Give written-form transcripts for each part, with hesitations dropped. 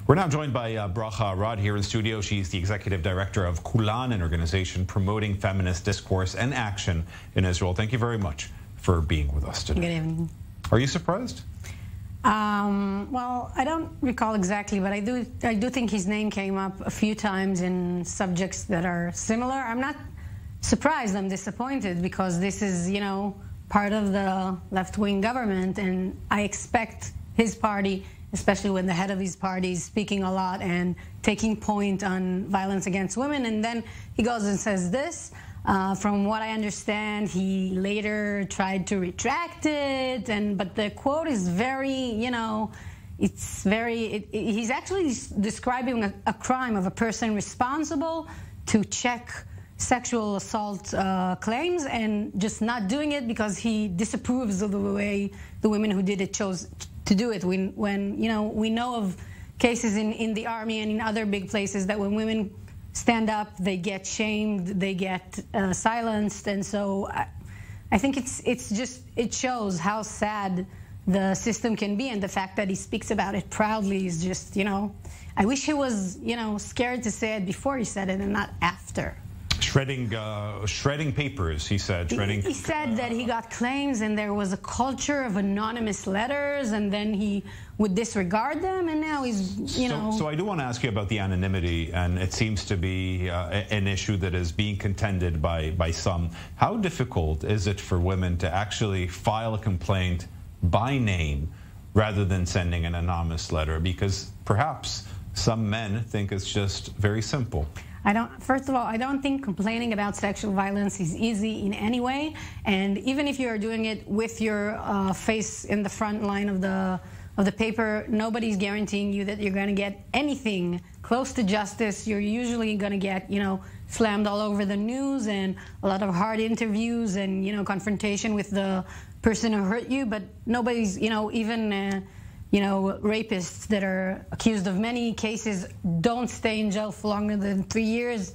We're now joined by Bracha Barad here in studio. She's the executive director of Kulan, an organization promoting feminist discourse and action in Israel. Thank you very much for being with us today. Good evening. Are you surprised? Well, I don't recall exactly, but I do think his name came up a few times in subjects that are similar. I'm not surprised. I'm disappointed because this is, part of the left-wing government, and I expect his party, especially when the head of his party is speaking a lot and taking point on violence against women, and then he goes and says this. From what I understand, he later tried to retract it, but the quote is very, he's actually describing a crime of a person responsible to check sexual assault claims and just not doing it because he disapproves of the way the women who did it chose to do it. When we know of cases in the army and in other big places that when women stand up, they get shamed, they get silenced, and so I think it shows how sad the system can be, and the fact that he speaks about it proudly is just, I wish he was, scared to say it before he said it and not after. Shredding papers, he said. He said that he got claims and there was a culture of anonymous letters, and then he would disregard them, and now he's, So I do want to ask you about the anonymity, and it seems to be an issue that is being contended by some. How difficult is it for women to actually file a complaint by name rather than sending an anonymous letter? Because perhaps some men think it's just very simple. First of all, I don't think complaining about sexual violence is easy in any way. And even if you're doing it with your face in the front line of the paper, nobody's guaranteeing you that you're going to get anything close to justice. You're usually going to get, slammed all over the news and a lot of hard interviews and, confrontation with the person who hurt you. But nobody's, even rapists that are accused of many cases don't stay in jail for longer than 3 years.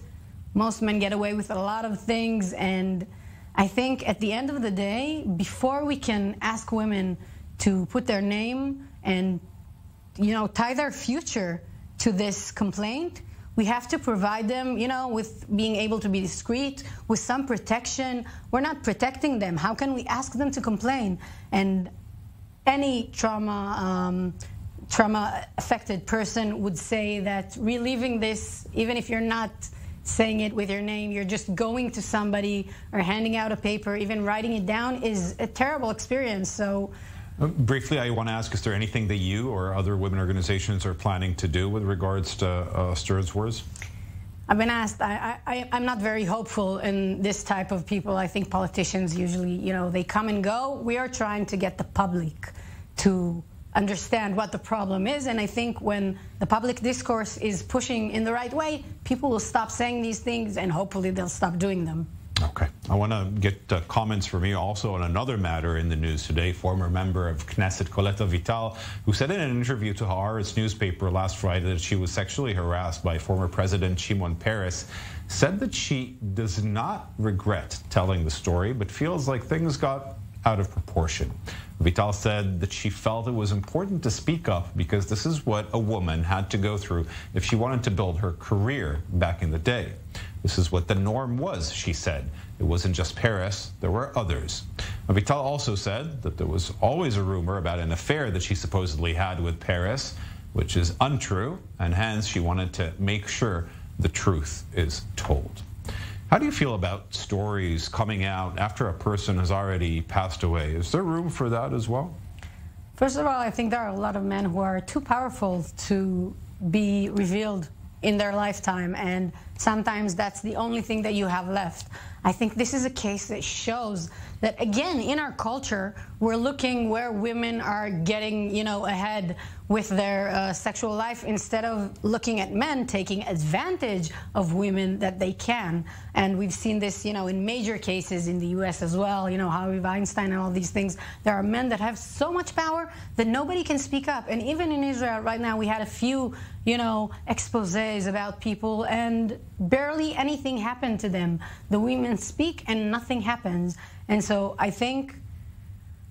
Most men get away with a lot of things, and I think at the end of the day, before we can ask women to put their name and, tie their future to this complaint, we have to provide them, with being able to be discreet, with some protection. We're not protecting them. How can we ask them to complain? And any trauma-affected person would say that relieving this, even if you're not saying it with your name, you're just going to somebody or handing out a paper, even writing it down, is a terrible experience. So, briefly, I want to ask, is there anything that you or other women organizations are planning to do with regards to Stern's words? I've been asked. I'm not very hopeful in this type of people. I think politicians usually, they come and go. We are trying to get the public to understand what the problem is, and I think when the public discourse is pushing in the right way, people will stop saying these things, and hopefully they'll stop doing them. Okay. I want to get comments from you also on another matter in the news today. Former member of Knesset Coletta Vital, who said in an interview to Haaretz newspaper last Friday that she was sexually harassed by former President Shimon Peres, said that she does not regret telling the story, but feels like things got out of proportion. Vital said that she felt it was important to speak up because this is what a woman had to go through if she wanted to build her career back in the day. This is what the norm was, she said. It wasn't just Peres, there were others. Vital also said that there was always a rumor about an affair that she supposedly had with Peres, which is untrue, and hence she wanted to make sure the truth is told. How do you feel about stories coming out after a person has already passed away? Is there room for that as well? First of all, I think there are a lot of men who are too powerful to be revealed in their lifetime, and sometimes that's the only thing that you have left. I think this is a case that shows that, again, in our culture, we're looking where women are getting, ahead with their sexual life instead of looking at men taking advantage of women that they can. And we've seen this, in major cases in the U.S. as well, Harvey Weinstein and all these things. There are men that have so much power that nobody can speak up. And even in Israel right now, we had a few, exposés about people, and barely anything happened to them. The women speak and nothing happens. And so I think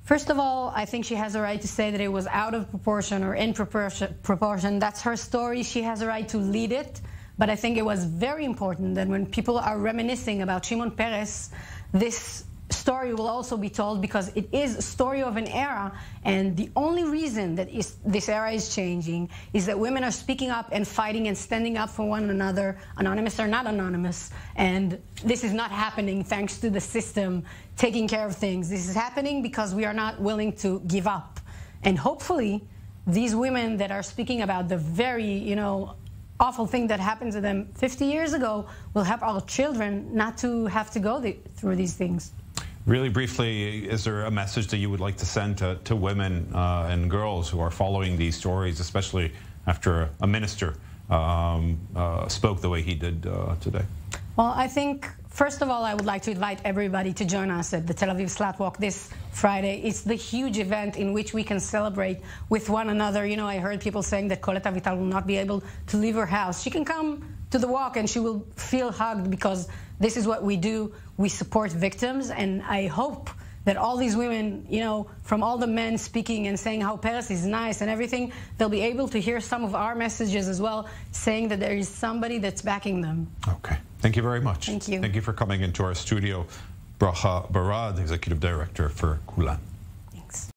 First of all, I think she has a right to say that it was out of proportion or in proportion. That's her story. She has a right to lead it. But I think it was very important that when people are reminiscing about Shimon Peres, this story will also be told, because it is a story of an era, and the only reason that this era is changing is that women are speaking up and fighting and standing up for one another, anonymous or not anonymous, and this is not happening thanks to the system taking care of things. This is happening because we are not willing to give up. And hopefully these women that are speaking about the very, awful thing that happened to them 50 years ago will help our children not to have to go through these things. Really briefly, is there a message that you would like to send to women and girls who are following these stories, especially after a minister spoke the way he did today? Well, I think, first of all, I would like to invite everybody to join us at the Tel Aviv Slat Walk this Friday. It's the huge event in which we can celebrate with one another. I heard people saying that Colette Avital will not be able to leave her house. She can come to the walk and she will feel hugged, because this is what we do. We support victims, and I hope that all these women, from all the men speaking and saying how Peres is nice and everything, they'll be able to hear some of our messages as well, saying that there is somebody that's backing them. Okay. Thank you very much. Thank you. Thank you for coming into our studio. Bracha Barad, Executive Director for Kulan.